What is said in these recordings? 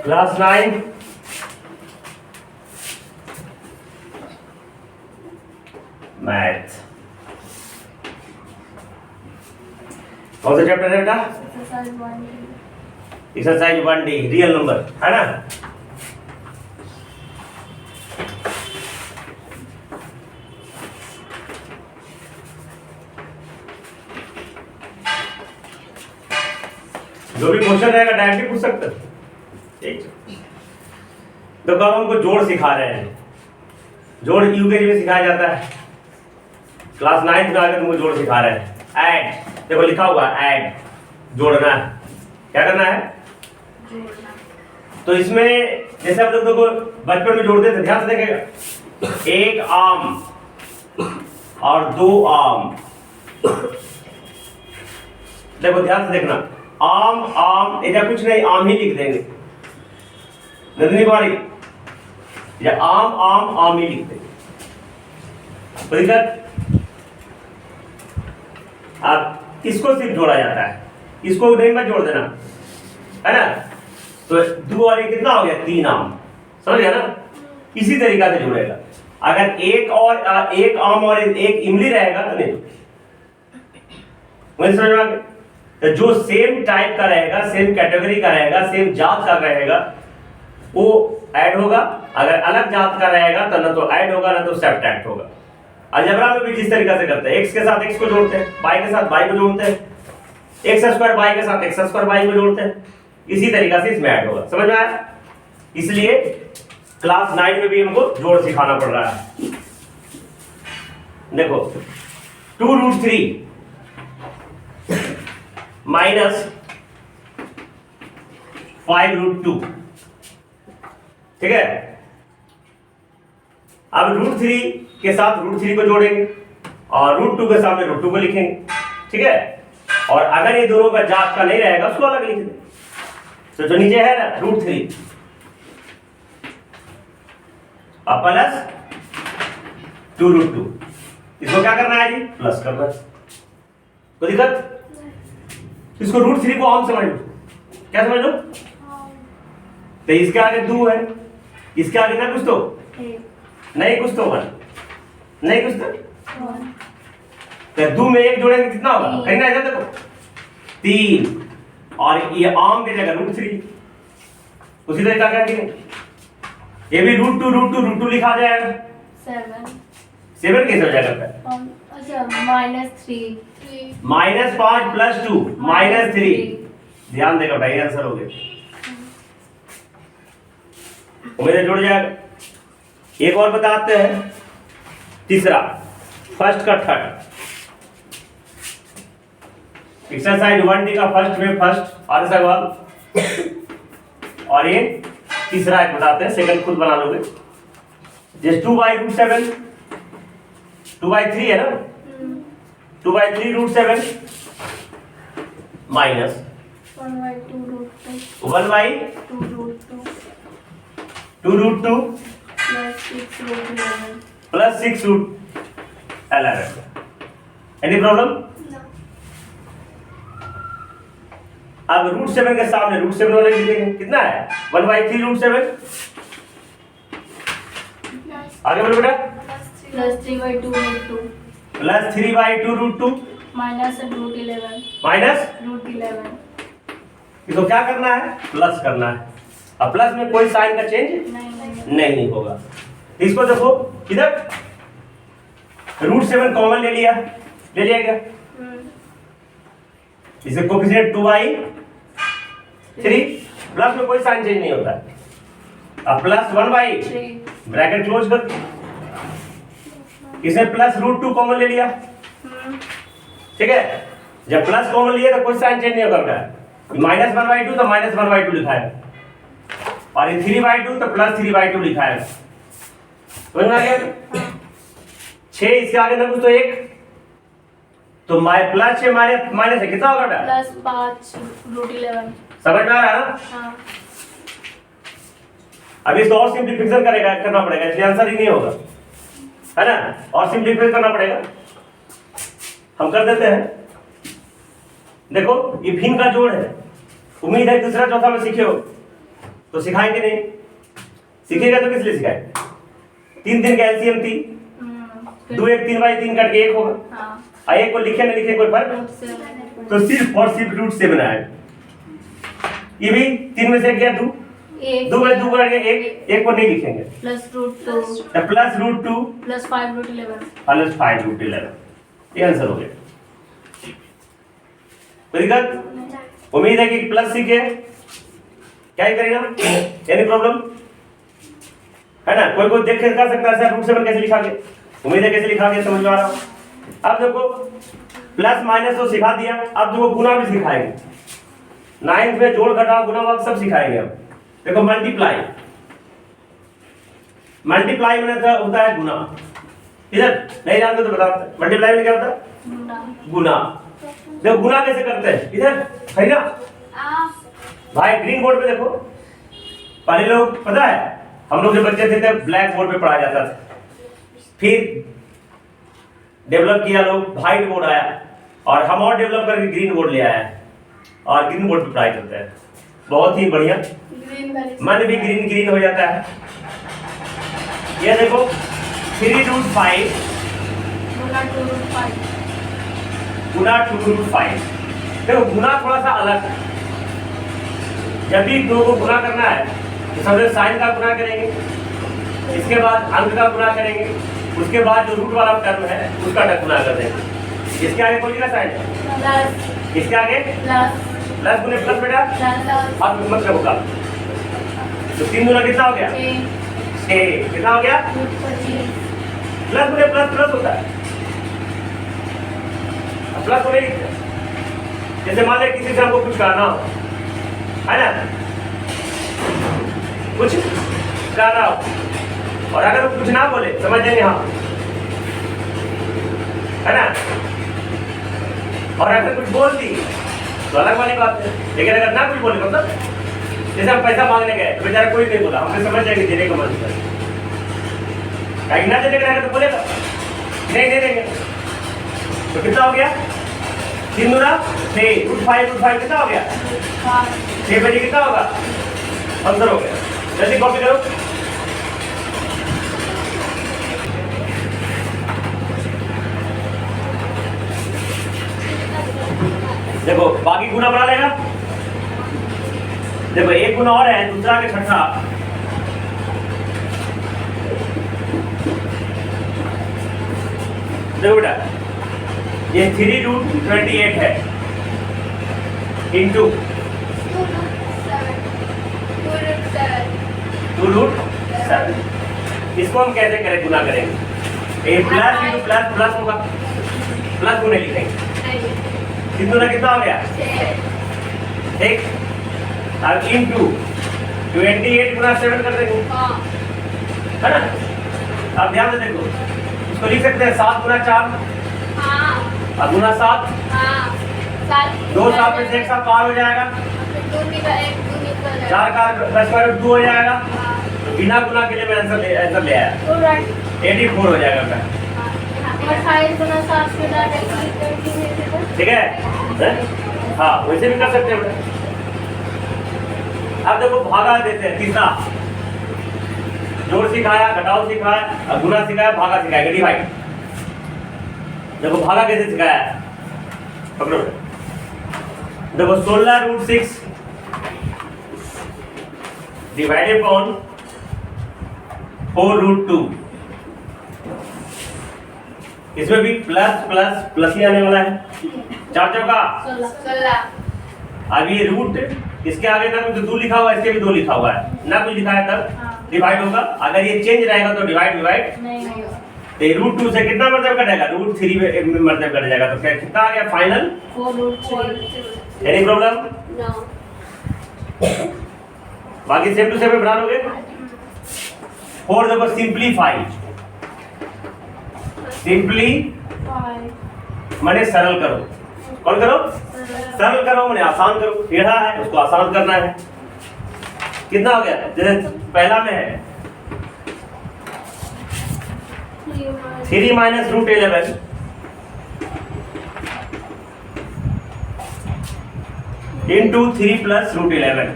Class 9 math. कौन सा chapter है बेटा? एक्सरसाइज 1D रियल नंबर है ना। जो भी क्वेश्चन रहेगा डायरेक्टली पूछ सकते हो। ठीक, तो अब हमको जोड़ सिखा रहे हैं। जोड़ यूकेजी में सिखाया जाता है, क्लास 9 में आकर तुमको जोड़ सिखा रहे हैं। ऐड, देखो लिखा हुआ ऐड, जोड़ना है। क्या करना है? जोड़ना। तो इसमें जैसे आप लोग को बचपन में जोड़ते थे, ध्यान से देखेगा, एक आम और दो आम। देखो ध्यान से देखना, आम आम, इधर कुछ नहीं, आम ही लिख देंगे। नंदिनी कुमारी, या आम आम आम ही लिख देंगे। कोई दिक्कत? अब इसको सिर्फ जोड़ा जाता है, इसको नहीं मत जोड़ देना, है ना। तो दो और एक कितना हो गया? 3 आम, समझ गया ना। इसी तरीका से जोड़ेगा। अगर एक आम और एक इमली रहेगा तो नहीं, मुझे समझ में आ गया। तो जो सेम टाइप का रहेगा, सेम कैटेगरी का रहेगा, सेम जात का रहेगा, वो ऐड होगा। अगर अलग जात का रहेगा तो ना तो ऐड होगा ना तो सब्ट्रैक्ट होगा। अलजेब्रा में भी जिस तरीके से करते हैं, एक्स के साथ एक्स को जोड़ते हैं, वाई के साथ वाई को जोड़ते हैं, एक्स स्क्वायर वाई के साथ एक्स स्क्वायर वाई को जोड़ते हैं, इसी तरीके से इसमें ऐड होगा। समझ में आया? इसलिए क्लास 9 में भी हमको जोड़ सिखाना पड़ रहा है। देखो 2√3 माइनस 5√2, ठीक है। अब √3 के साथ √3 को जोड़ेंगे और √2 के सामने √2 को लिखेंगे, ठीक है। और अगर ये दोनों का जात का नहीं रहेगा उसको अलग लिख देंगे। तो जो नीचे है ना √3 अब प्लस 2√2, इसको क्या करना है जी? प्लस करना है। कोई दिक्कत? इसको √3 को आम समझ लो। क्या समझ लो? तो इसके आगे 2 है, इसके आगे ना कुछ तो नहीं, कुछ तो 1 नहीं, कुछ तो 2 में 1 जोड़ेंगे कितना होगा? कहीं ना इधर देखो 3, और ये आम की जगह √3 उसी तरीका का, ठीक है। ये भी √2 लिखा जाएगा। 7 कैसे हो जाएगा? अच्छा -3 -5 + 2 -3। ध्यान देगा भाई, आंसर हो गया। उम्मीद है जुड़ जाएगा। एक और बताते हैं, तीसरा, फर्स्ट का थर्ड, एक्सरसाइज 1D का फर्स्ट में फर्स्ट और सवाल, और ये तीसरा एक बताते हैं, सेकंड खुद बना लोगे। जैसे 2/√7, 2/3 है ना, 2/3√7 माइनस 1/2√2 प्लस 6√11। Any problem? अब √7 के सामने √7 वाले लिखेंगे, कितना है? 1/3√7। आगे बोलो बेटा। +3/2√2 प्लस 3/2√2 -√11 इसको क्या करना है? प्लस करना है। अब प्लस में कोई साइन का चेंज नहीं होगा। इसको देखो इधर √7 कॉमन ले लिया क्या? इसे कोफिशिएंट 2/3, प्लस में कोई साइन चेंज नहीं होता। अब प्लस 1/3 ब्रैकेट क्लोज कर, इसे प्लस √2 कॉमन ले लिया, ठीक है। जब प्लस कॉमन लिया तो कोई साइन चेंज नहीं होगा बेटा। -1/2 तो -1/2 लिखा है, और ये 3/2 तो प्लस 3/2 लिखा है। समझ में आ गया? 6 इसके आगे ना कुछ तो 1, तो प्लस 6 माइनस है, कितना होगा बेटा? +5√11। समझ में आ रहा है ना? हाँ। अब इसको और सिंप्लीफिकेशन करना पड़ेगा, इसलिए आंसर ही नहीं होगा, है ना। और सिंप्लीफाई करना पड़ेगा, हम कर देते हैं। देखो ये भिन्न का जोड़ है, उम्मीद है दूसरा चौथा में सीखे हो, तो सिखाएंगे नहीं, सीखेगा तो किस लिए सिखाए। 3 3 का एलसीएम 3, 2 1 3 बाई 3 कट के 1 होगा। हाँ और 1 को लिखे ना लिखे कोई फर्क, रूट 7 तो सिर्फ और सिर्फ √7 आए। ये भी 3 में से गया 2, 2 में 2 कट के 1 को नहीं लिखेंगे, प्लस रूट 2 तो प्लस √2 प्लस 5 रूट 11 प्लस 5 √11, ये आंसर हो गया। कोई दिक्कत? उम्मीद है कि प्लस सीखे, क्या ही करेगा, एनी प्रॉब्लम है ना। कोई कोई देख के कर सकता है सर √7 कैसे लिखा गया, उम्मीद है कैसे लिखा गया समझ में आ रहा हो। अब देखो प्लस माइनस तो सिखा दिया, अब देखो गुना भी सिखाएंगे। 9th में जोड़ घटाव गुना भाग सब सिखाएंगे। अब देखो मल्टीप्लाई, मल्टीप्लाई में होता है गुना, इधर नहीं जानते तो बताओ मल्टीप्लाई में क्या होता है, गुना। देखो गुना कैसे करते हैं, इधर है ना भाई, ग्रीन बोर्ड पे देखो। पहले लोग पता है हम लोग जब बच्चे थे तब ब्लैक बोर्ड पे पढ़ाया जाता था, फिर डेवलप किया लोग, व्हाइट बोर्ड आया, और हम और डेवलप करके ग्रीन बोर्ड ले आया, और ग्रीन बोर्ड पे पढ़ाई करते हैं। बहुत ही बढ़िया, मन भी ग्रीन ग्रीन हो जाता है। ये देखो 3√5 गुना 2√5। देखो गुना थोड़ा सा अलग है, जब भी दो को गुना करना है तो सबसे साइन का गुना करेंगे, इसके बाद अंक का गुना करेंगे, उसके बाद जो रूट वाला टर्म है उसका गुना कर देंगे। इसके आगे कौन सा साइन, इसके आगे प्लस गुने प्लस बेटा, अब मत होगा तो 3 गुना कितना हो गया, 6 कितना हो गया, प्लस गुने प्लस प्लस होता है, प्लस को नहीं। जैसे मान ले किसी से हमको कुछ कहना हो, है ना, कुछ कहना हो, और अगर वो कुछ ना बोले समझ जाएंगे हाँ, है ना, और अगर कुछ बोल दी तो अलग वाली बात है। लेकिन अगर ना कुछ बोले मतलब जैसे हम पैसा मांगने गए तो बेचारा कोई नहीं बोला, हमने समझ जाएंगे देने का मन है, कहीं ना देने का रहेगा तो बोलेगा नहीं दे देंगे। तो कितना हो गया, 3 गुना 6 √5 कितना हो गया, 6 बजे कितना होगा, आंसर हो गया। जल्दी कॉपी करो। देखो बाकी गुना बना लेगा। देखो एक गुना और है, दूसरा के छठा, देखो बेटा ये 3√28 है इंटू 2√7। इसको हम कैसे करें, गुना करेंगे, ये प्लस इंटू प्लस प्लस होगा, प्लस गुने लिखेंगे, 3 गुना कितना हो गया, ठीक, अब इंटू 28 गुना 7 कर देंगे, है ना। अब ध्यान से देखो, इसको लिख सकते हैं 7 गुना 4, और गुना 7, 2 7 में से एक साथ पार हो जाएगा, 4 का 10 2 हो जाएगा, तो बिना गुना के लिए मैं आंसर ले आया, 84 हो जाएगा। ठीक है, हाँ वैसे भी कर सकते हैं। अब देखो भागा देते हैं, तीसरा जोड़ सिखाया, घटाव सिखाया, और गुना सिखाया, भागा सिखाया, डिवाइड। देखो भागा कैसे सिखाया है, पकड़ो। देखो 16√6 डिवाइडेड अपॉन 4√2। इसमें भी प्लस प्लस प्लस ही आने वाला है, 4 चौका 16। अब ये रूट, इसके आगे ना कुछ 2 लिखा हुआ है, इसके भी 2 लिखा हुआ है, ना कुछ लिखा है तब डिवाइड होगा। अगर ये चेंज रहेगा तो डिवाइड नहीं होगा। तो √2 से कितना मतलब कटेगा, √3 में मतलब कट जाएगा, तो क्या कितना आ गया फाइनल, 4√3। एनी प्रॉब्लम, बाकी सेम टू सेम बना लोगे। 4 देखो सिंप्लीफाई, सिंपली माने सरल करो, कौन करो, सरल करो माने आसान करो, टेढ़ा है उसको आसान करना है। कितना हो गया, जैसे पहला में है 3 - √11, इंटू 3 प्लस रूट 11।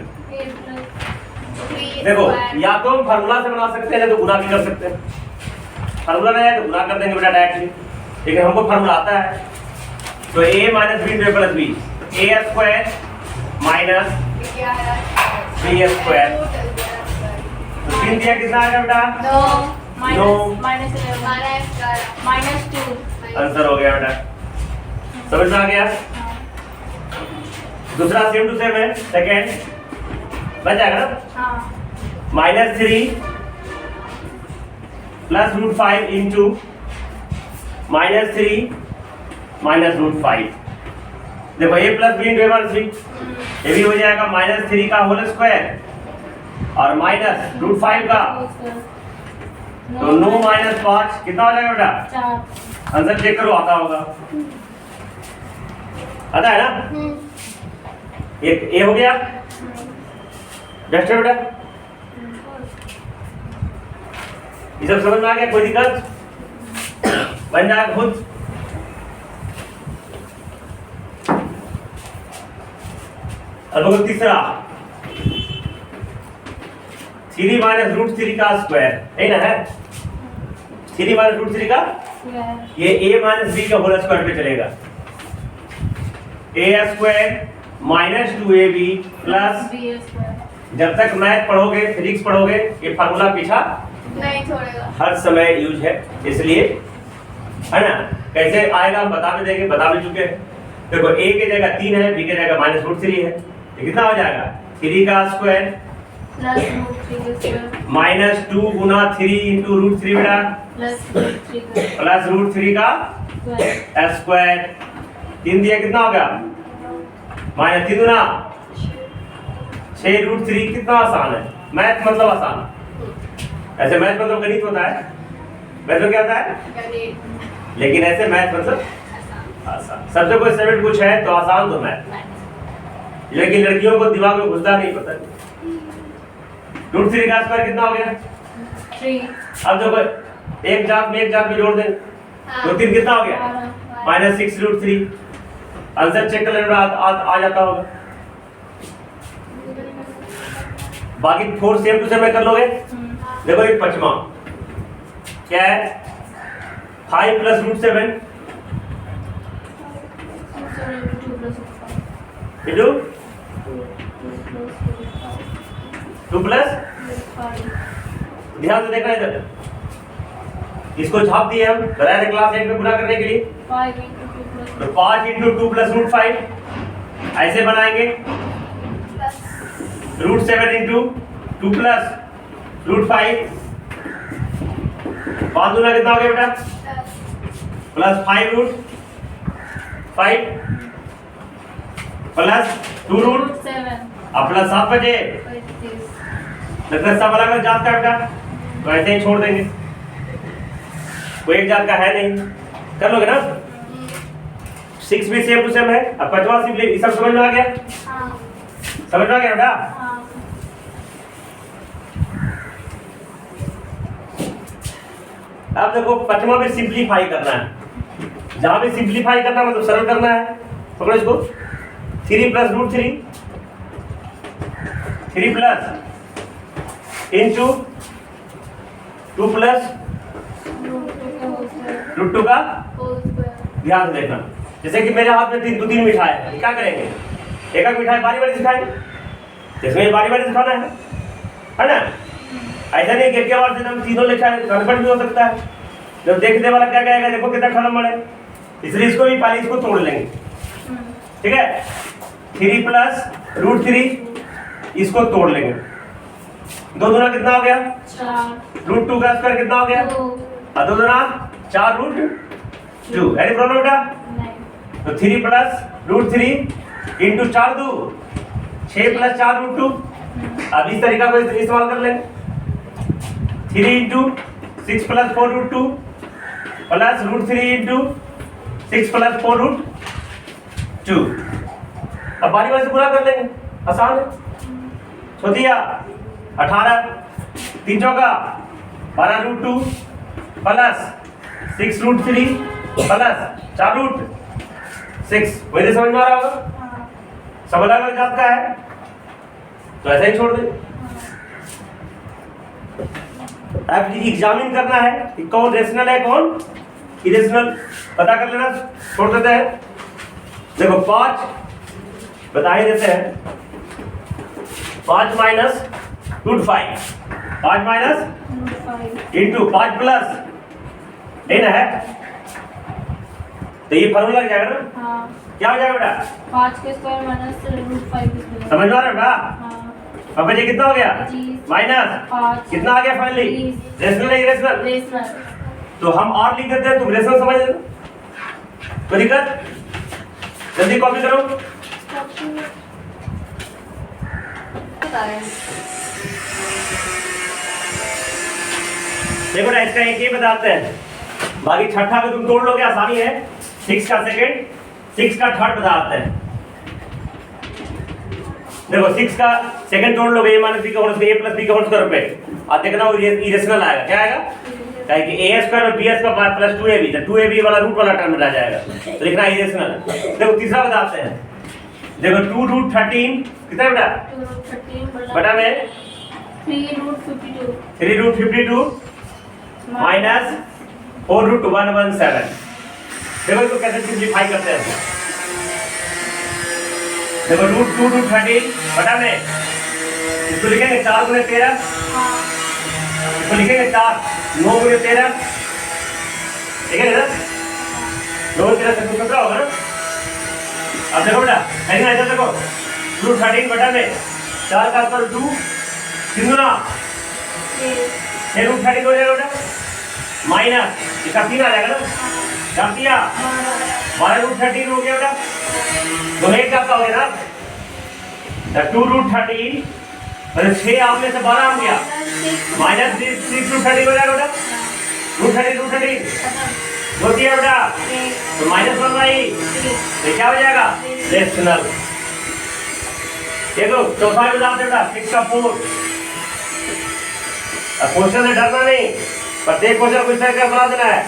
देखो या तो हम फार्मूला से बना सकते हैं या तो गुना भी कर सकते हैं। फार्मूला नहीं है तो गुना कर देंगे बेटा डायरेक्टली, लेकिन हमको फार्मूला आता है। तो a minus b plus b, a square minus b square. तो 3 दिया कितना आएगा बेटा? -11 -2 आंसर हो गया बेटा, समझ में आ गया? दूसरा सेम टू सेम है, सेकेंड बन जाएगा ना? हाँ -3 plus root 5 into -3 minus root 5। देखो a plus b into a minus b, ये भी हो जाएगा -3 का होल स्क्वायर और माइनस रूट 5 का, तो 9 माइनस 5 कितना हो जाएगा बेटा? 4। आंसर चेक करो, आता होगा, आता है ना? एक ए हो गया, जस्ट बेटा ये सब समझ में आ गया? कोई दिक्कत? बन जाएगा खुद। अब तीसरा 3 माइनस रूट 3 का स्क्वायर है ना, है 3 माइनस रूट 3 का, ये a माइनस बी का होल स्क्वायर पे चलेगा। a square minus 2ab plus, जब तक मैथ पढ़ोगे फिजिक्स पढ़ोगे ये फार्मूला पीछा नहीं छोड़ेगा, हर समय यूज है, इसलिए है ना। कैसे आएगा हम बता भी देंगे, बता भी चुके हैं। देखो a की जगह 3 है, b की जगह माइनस रूट 3 है, ये कितना हो जाएगा? 3 का स्क्वायर प्लस रूट 3 का स्क्वायर माइनस 2 गुना 3 इंटू रूट 3 बेटा, प्लस रूट 3 का स्क्वायर। 3 दिया कितना हो गया? माइनस 3 गुना 6 रूट 3। कितना आसान है मैथ, मतलब आसान। ऐसे मैथ मतलब गणित होता है, मैथ में क्या होता है, लेकिन ऐसे मैथ मतलब आसान। सबसे कोई सब्जेक्ट कुछ है तो आसान तो मैथ, लेकिन लड़कियों को दिमाग में घुसता नहीं, पता रूट 3 का स्क्वायर कितना हो गया? 3। अब देखो एक जात में जोड़ दें तो 3 कितना हो गया? Minus 6 root 3। आंसर चेक कर लेना, आ जाता होगा। बाकी 4 सेम टू सेम कर लोगे। देखो ये पांचवा क्या है? 5 प्लस रूट 7 इंटू 2 प्लस, ध्यान से देखना इधर, इसको छाप दिए हम, बताया था क्लास 8 में गुना करने के लिए। 5 तो 5 इंटू 2 प्लस रूट 5 ऐसे बनाएंगे, रूट 7 इंटू 2 प्लस रूट 5, 5 दूना कितना हो गया बेटा? प्लस 5 रूट 5 प्लस 2 रूट 7 अब प्लस 7 बचे, लगता सब अलग अलग जात का बेटा, तो ऐसे ही छोड़ देंगे, कोई एक जात का है नहीं, कर लोगे ना? 6 भी सेम टू सेम है। अब 5वां सिंपली, सब समझ में आ गया? हाँ समझ में आ गया बेटा? हाँ अब देखो 5वां भी सिंपलीफाई करना है, जहां भी सिंपलीफाई करना है मतलब सरल करना है। पकड़ो इसको, 3 plus root 3 plus into 2 plus root 2 का, ध्यान से देखना। जैसे कि मेरे हाथ में 3 मिठाई है, क्या करेंगे? एक एक मिठाई बारी बारी सिखाएंगे, जिसमें बारी बारी सिखाना है ना? ऐसा नहीं कि एक बार से हम तीनों लिखा है, गड़बड़ भी हो सकता है। जब देखने वाला क्या कहेगा, देखो कितना खत्म है, इसलिए इसको भी पहले इसको तोड़ लेंगे, ठीक है? 3 प्लस रूट 3 इसको तोड़ लेंगे, 2 दूना कितना हो गया? 4 रूट 2 का स्क्वायर कितना हो गया? 2 और 2 दूना 4 रूट 2। एनी प्रॉब्लम बेटा? तो 3 plus root 3 into 4 2 6 plus 4 root 2। अब इस तरीका को इस्तेमाल कर लेंगे, 3 into 6 plus 4 root 2 plus root 3 into 6 plus 4 root 2। अब बारी बारी से पूरा कर लेंगे, आसान है। छो दिया 18, 3 चौका 12 root 2 plus 6 root 3 plus 4 root 6। वही समझ में आ रहा होगा? सब अलग अलग जात का है तो ऐसा ही छोड़ दे। अब एग्जामिन करना है कि कौन रेशनल है कौन इरेशनल, पता कर लेना, छोड़ देते हैं। देखो 5 बता ही देते हैं, 5 minus root 5, 5 minus root 5 into 5 plus लेना है, तो ये फॉर्मूला लग जाएगा ना, हाँ क्या हो जाएगा बेटा, 5 के स्क्वायर माइनस रूट 5 के स्क्वायर। समझ में आ रहा है बेटा। हाँ पापा जी कितना हो गया, 25 माइनस 5 कितना आ गया फाइनली, 20 रेशनल है इरेशनल, रेशनल। तो हम और लिख देते हैं, तुम रेशनल समझ लेना, कोई दिक्कत, जल्दी कॉपी करो। देखो ना इसका एक ही बताते हैं, बाकी छठा में तुम तोड़ लोगे, आसानी है। 6 का सेकंड, 6 का थर्ड बताते हैं। देखो 6 का सेकंड तोड़ लोगे, a माइनस b का whole square, a plus b का होल स्क्वायर पे, और देखना वो इरेशनल आएगा, क्या आएगा, कहे कि a स्क्वायर और b स्क्वायर प्लस 2ab, तो 2ab वाला रूट वाला टर्म में आ जाएगा, तो लिखना इरेशनल। देखो तीसरा बताते हैं, देखो 2 रूट 13 कितना बेटा, 2 रूट 13 बटा में 3 रूट 52 3 रूट 52 माइनस 4 रूट 117। देखो इसको कैसे सिंप्लीफाई करते हैं, देखो रूट 2 रूट 13 बटा में, इसको लिखेंगे 4 गुणे 13, हाँ इसको लिखेंगे 4 9 गुणे 13, ठीक है ना, 9 13 से 17 होगा ना। अब देखो बेटा ऐसा ऐसा देखो, रूट 13 बटा में 4 का स्क्वायर 2 3 गुना 6 रूट 13 हो जाएगा बेटा, माइनस इसका 3 आ जाएगा ना, क्या किया 12 रूट 13 हो गया बेटा, तो एक का हो गया ना, 2 रूट 13 और 6 आपने से 12 आ गया, माइनस 6 रूट 13 हो जाएगा बेटा, रूट 13 जो दिया बेटा, तो माइनस 1 आई, तो क्या हो जाएगा रेशनल। देखो चौथा बताते बेटा 6 का 4, अब क्वेश्चन से डरना नहीं, प्रत्येक क्वेश्चन को इस तरह का बना देना है।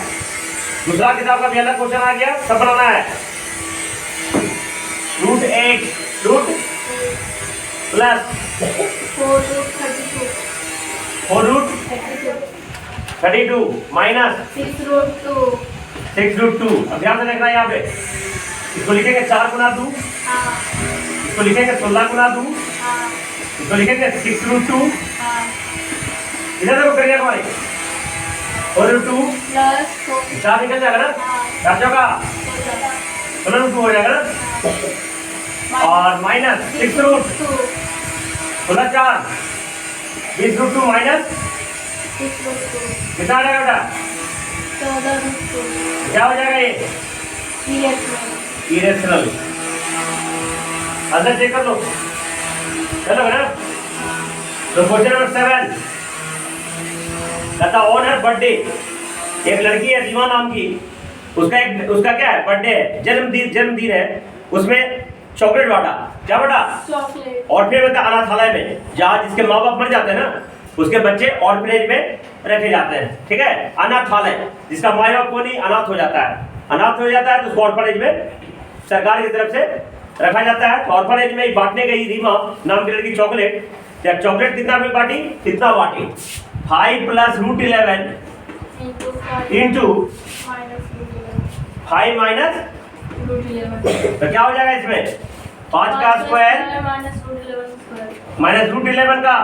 दूसरा किताब का भी अलग क्वेश्चन आ गया, सब बनाना है। Root 8 root plus 4 root 32 minus 6 root 2। अब ध्यान से देखना यहाँ पे, इसको लिखेंगे 4 गुना 2, इसको लिखेंगे 16 गुना 2, इसको लिखेंगे 6 रूट 2, इधर देखो करिए हमारे 4 रूट 2 4 निकल जाएगा ना, 4 का 16 रूट 2 हो जाएगा ना, और माइनस 6 रूट 16 4 20 रूट 2 माइनस कितना आ जाएगा बेटा, क्या हो जाएगा ये इरेशनल। अंदर चेक कर लो, चलो ना। तो क्वेश्चन नंबर 7 कहता ऑन हर बर्थडे, एक लड़की है रीमा नाम की, उसका क्या है बर्थडे है, जन्मदिन है, उसमें चॉकलेट बांटा, क्या बांटा चॉकलेट, ऑर्फनेज में अनाथालय में, जहाँ जिसके माँ बाप मर जाते हैं ना, उसके बच्चे ऑर्फनेज में रखे जाते हैं, ठीक है, अनाथालय, जिसका माँ बाप को नहीं अनाथ हो जाता है, अनाथ हो जाता है तो उसको ऑर्फनेज में सरकार की तरफ से रखा जाता है। तो ऑर्फनेज में बांटने गई रीमा नाम की लड़की चॉकलेट, जब चॉकलेट कितना में बांटी, कितना बांटी 5 प्लस रूट 11 इंटू 5 माइनस, तो क्या हो जाएगा इसमें 5 का स्क्वायर माइनस रूट 11 का,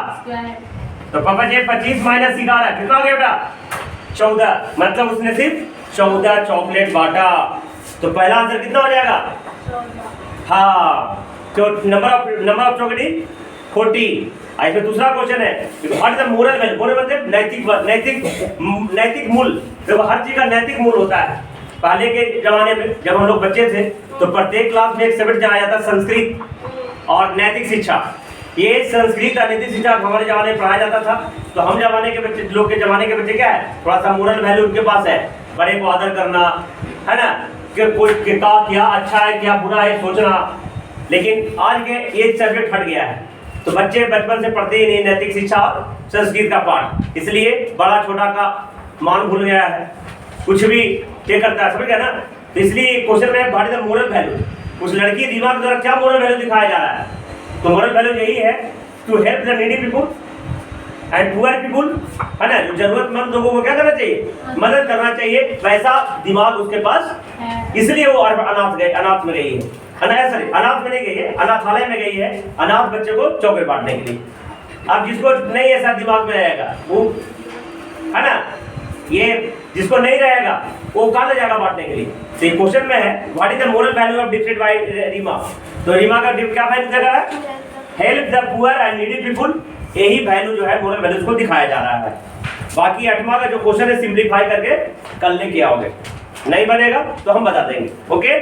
तो पापा जी 25 माइनस 11 कितना हो गया बेटा 14, मतलब उसने सिर्फ 14 चॉकलेट बांटा। तो पहला आंसर कितना हो जाएगा, हाँ, तो नंबर ऑफ चॉकलेट 40। इसमें दूसरा क्वेश्चन है, what is the moral value, moral मतलब नैतिक मूल्य। देखो हर चीज का नैतिक मूल्य होता है। पहले के जमाने में जब हम लोग बच्चे थे तो प्रत्येक क्लास में एक सब्जेक्ट जाना जाता संस्कृत और नैतिक शिक्षा। ये संस्कृत और नैतिक शिक्षा हमारे जमाने में पढ़ाया जाता था। तो हम जमाने के बच्चे, लोग के जमाने के बच्चे क्या है, थोड़ा सा मोरल वैल्यू उनके पास है, बड़े को आदर करना, है ना, कि कोई क्या अच्छा है क्या बुरा है सोचना। लेकिन आज के ये सब्जेक्ट हट गया है, तो बच्चे बचपन से पढ़ते ही नहीं नैतिक शिक्षा और संस्कृत का पाठ, इसलिए बड़ा छोटा का मान भूल गया है, कुछ भी ये करता है, समझ गया ना। तो इसलिए क्वेश्चन में what is the moral value, उस लड़की रीमा के द्वारा क्या मोरल वैल्यू दिखाया जा रहा है? तो मोरल वैल्यू यही है, to help the needy people and poor people, है ना, जो जरूरतमंद लोगों को क्या करना चाहिए, मदद करना चाहिए। वैसा दिमाग उसके पास, इसलिए वो अनाथ में गई है, सॉरी अनाथ में नहीं गई है, अनाथालय में गई है, अनाथ बच्चे को चॉकलेट बांटने के लिए। अब जिसको नहीं ऐसा दिमाग में रहेगा वो, है ना, ये जिसको नहीं रहेगा वो कहाँ ले जाएगा बांटने के लिए? तो ये क्वेश्चन में है, what is the moral value of different by Reema. तो रीमा का क्या वैल्यू दिया गया है? Help the poor and needy people. यही वैल्यू जो है मोरल वैल्यूज को दिखाया जा रहा है। बाकी 8वां का जो क्वेश्चन है सिंप्लीफाई करके कल लेके आओगे, नहीं बनेगा तो हम बता देंगे। ओके।